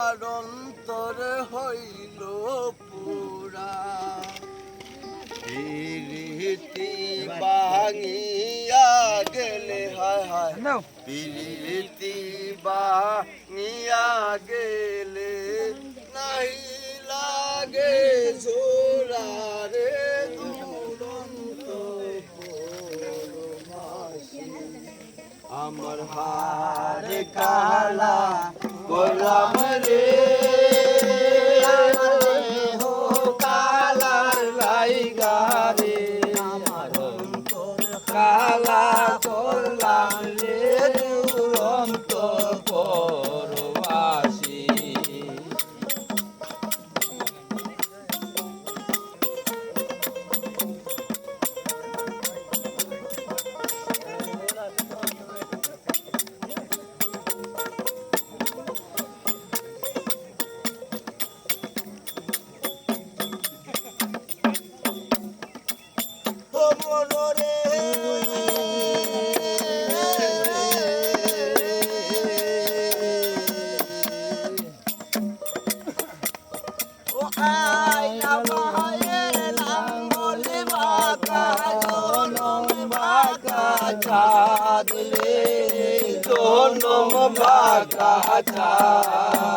অন্তর হইল পুরা প্রীতি ভাঙিয়া গেলে হায় হায় প্রীতি ভাঙিয়া গেলে নাই লাগে জোড়া রে দুরন্ত আমার হার কালা গোলাম রে হো কালার লাইগা রে আমার অন্তর কালা করলাম রে দুরন্ত পরবাসী চাঁদ রে জনম বাঁকা চাঁদ।